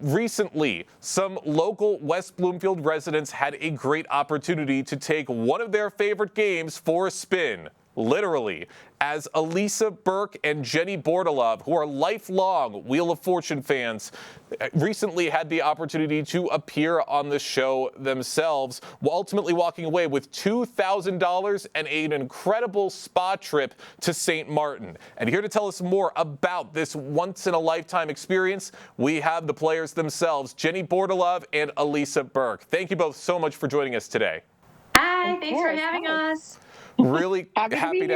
recently, some local West Bloomfield residents had a great opportunity to take one of their favorite games for a spin, literally, as Alisa Berke and Jenny Bordelove, who are lifelong Wheel of Fortune fans, recently had the opportunity to appear on the show themselves, ultimately walking away with $2,000 and an incredible spa trip to St. Martin. And here to tell us more about this once-in-a-lifetime experience, we have the players themselves, Jenny Bordelove and Alisa Berke. Thank you both so much for joining us today. Hi, thanks for having us. Really happy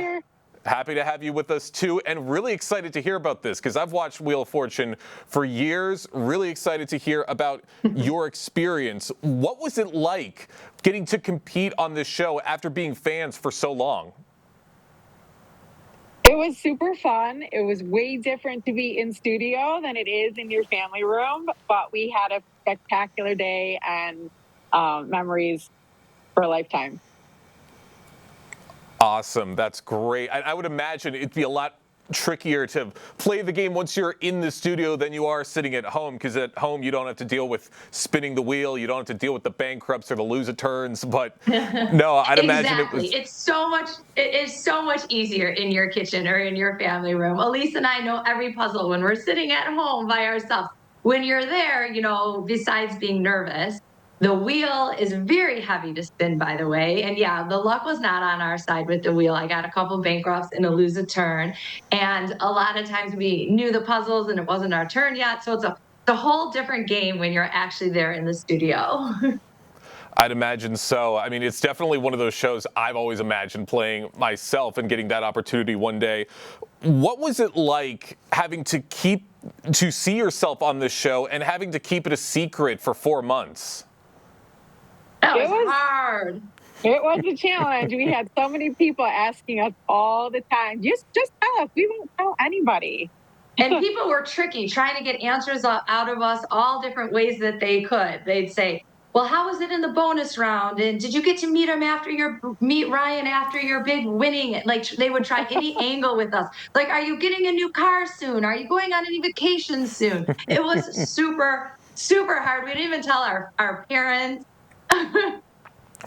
to have you with us too, and really excited to hear about this because I've watched Wheel of Fortune for years. Really excited to hear about your experience. What was it like getting to compete on this show after being fans for so long? It was super fun. It was way different to be in studio than it is in your family room, but we had a spectacular day and memories for a lifetime. Awesome. That's great. I would imagine it'd be a lot trickier to play the game once you're in the studio than you are sitting at home, because at home you don't have to deal with spinning the wheel, you don't have to deal with the bankrupts or the lose-a-turns. But no, I'd imagine it was. It is so much easier in your kitchen or in your family room. Elise and I know every puzzle when we're sitting at home by ourselves. When you're there, besides being nervous, the wheel is very heavy to spin, by the way. And yeah, the luck was not on our side with the wheel. I got a couple bankrupts and a lose a turn. And a lot of times we knew the puzzles and it wasn't our turn yet. So it's a whole different game when you're actually there in the studio. I'd imagine so. I mean, it's definitely one of those shows I've always imagined playing myself and getting that opportunity one day. What was it like having to see yourself on this show and having to keep it a secret for 4 months? That was hard. It was a challenge. We had so many people asking us all the time, just tell us. We won't tell anybody. And people were tricky, trying to get answers out of us all different ways that they could. They'd say, well, how was it in the bonus round? And did you get to meet Ryan after your big winning? Like, they would try any angle with us. Like, are you getting a new car soon? Are you going on any vacation soon? It was super, super hard. We didn't even tell our parents.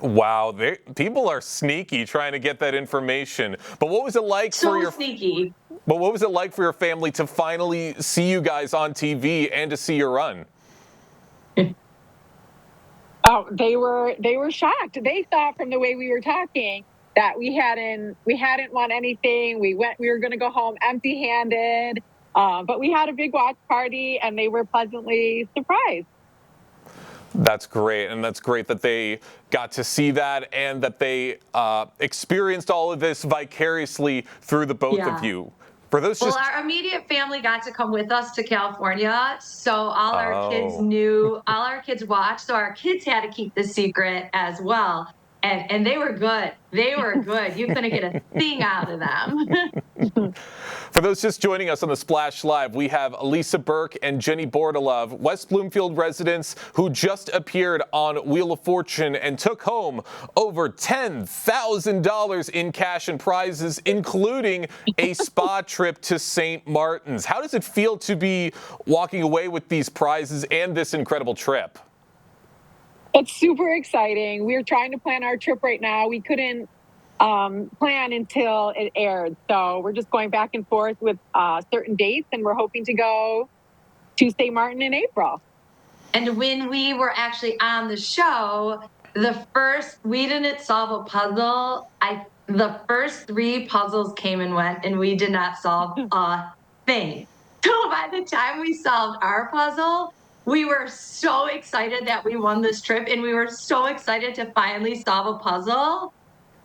Wow, people are sneaky trying to get that information. But what was it like sneaky. But what was it like for your family to finally see you guys on TV and to see your run? Oh, they were shocked. They thought from the way we were talking that we hadn't won anything. We were going to go home empty-handed. But we had a big watch party and they were pleasantly surprised. That's great, and that's great that they got to see that and that they experienced all of this vicariously through the both of you. For those our immediate family got to come with us to California, so all our kids knew, all our kids watched, so our kids had to keep the secret as well. And they were good. They were good. You couldn't get a thing out of them. For those just joining us on the Splash Live, we have Alisa Berke and Jenny Bordelove, West Bloomfield residents who just appeared on Wheel of Fortune and took home over $10,000 in cash and prizes, including a spa trip to St. Martin's. How does it feel to be walking away with these prizes and this incredible trip? It's super exciting. We're trying to plan our trip right now. We couldn't plan until it aired. So we're just going back and forth with certain dates, and we're hoping to go to St. Martin in April. And when we were actually on the show, we didn't solve a puzzle. The first 3 puzzles came and went, and we did not solve a thing. So by the time we solved our puzzle, we were so excited that we won this trip, and we were so excited to finally solve a puzzle.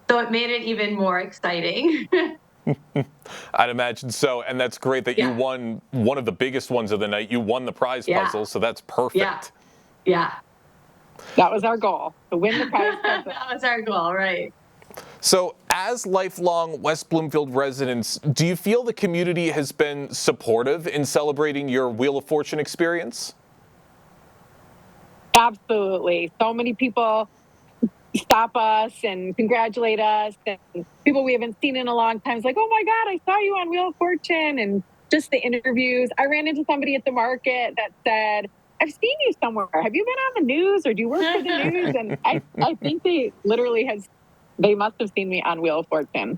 So it made it even more exciting. I'd imagine so. And that's great that you won one of the biggest ones of the night. You won the prize puzzle, so that's perfect. Yeah. That was our goal, to win the prize puzzle. That was our goal, right. So as lifelong West Bloomfield residents, do you feel the community has been supportive in celebrating your Wheel of Fortune experience? Absolutely. So many people stop us and congratulate us, and people we haven't seen in a long time is like, oh my God, I saw you on Wheel of Fortune, and just the interviews. I ran into somebody at the market that said, I've seen you somewhere. Have you been on the news or do you work for the news? And I think they literally they must have seen me on Wheel of Fortune.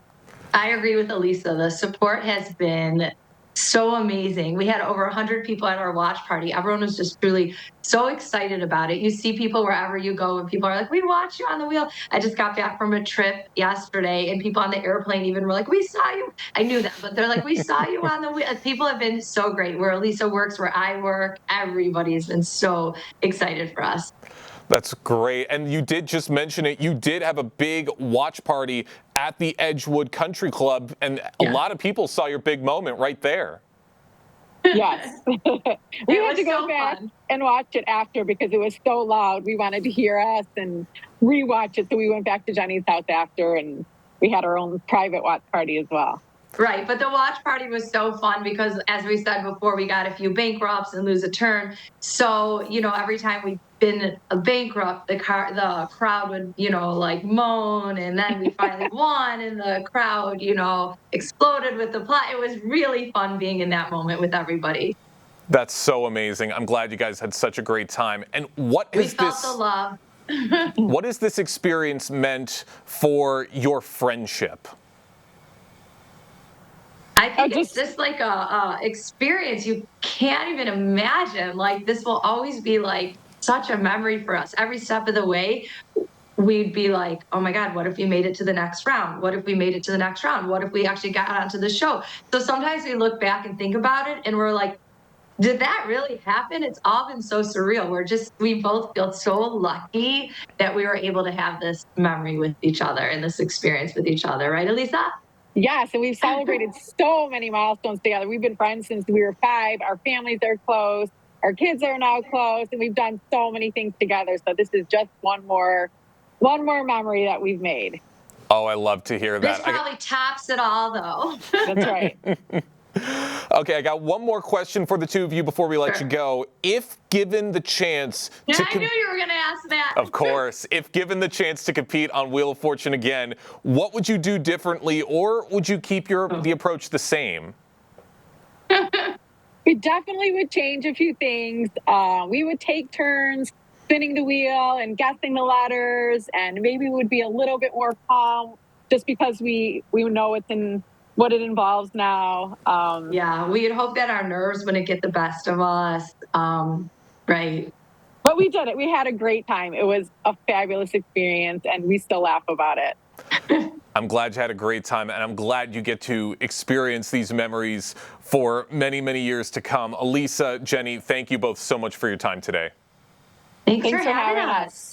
I agree with Alisa. The support has been so amazing. We had over 100 people at our watch party. Everyone was just truly so excited about it. You see people wherever you go, and people are like, "We watched you on the wheel." I just got back from a trip yesterday, and people on the airplane even were like, "We saw you." I knew that, but they're like, "We saw you on the wheel." People have been so great. Where Alisa works, where I work, everybody's been so excited for us. That's great. And you did just mention it. You did have a big watch party at the Edgewood Country Club, and a lot of people saw your big moment right there. Yes. We had to go back and watch it after because it was so loud. We wanted to hear us and rewatch it. So we went back to Jenny's house after, and we had our own private watch party as well. Right, but the watch party was so fun because, as we said before, we got a few bankrupts and lose a turn. So, every time we've been a bankrupt, the crowd would, like moan, and then we finally won, and the crowd, exploded with the plot. It was really fun being in that moment with everybody. That's so amazing. I'm glad you guys had such a great time. And what We is felt this? the love. What has this experience meant for your friendship? I think it's just like a experience you can't even imagine. Like, this will always be like such a memory for us. Every step of the way, we'd be like, "Oh my God, what if we made it to the next round? What if we made it to the next round? What if we actually got onto the show?" So sometimes we look back and think about it, and we're like, did that really happen? It's all been so surreal. We both feel so lucky that we were able to have this memory with each other and this experience with each other. Right, Alisa? Yes, and we've celebrated so many milestones together. We've been friends since we were 5. Our families are close. Our kids are now close, and we've done so many things together. So this is just one more memory that we've made. Oh, I love to hear that. This probably tops it all, though. That's right. Okay, I got one more question for the two of you before we let you go. If given the chance to I knew you were going to ask that. Of course. If given the chance to compete on Wheel of Fortune again, what would you do differently, or would you keep the approach the same? We definitely would change a few things. We would take turns spinning the wheel and guessing the letters, and maybe we would be a little bit more calm just because we know what it involves now. Yeah, we'd hope that our nerves wouldn't get the best of us. Right. But we did it. We had a great time. It was a fabulous experience, and we still laugh about it. I'm glad you had a great time, and I'm glad you get to experience these memories for many, many years to come. Alisa, Jenny, thank you both so much for your time today. Thanks for having us.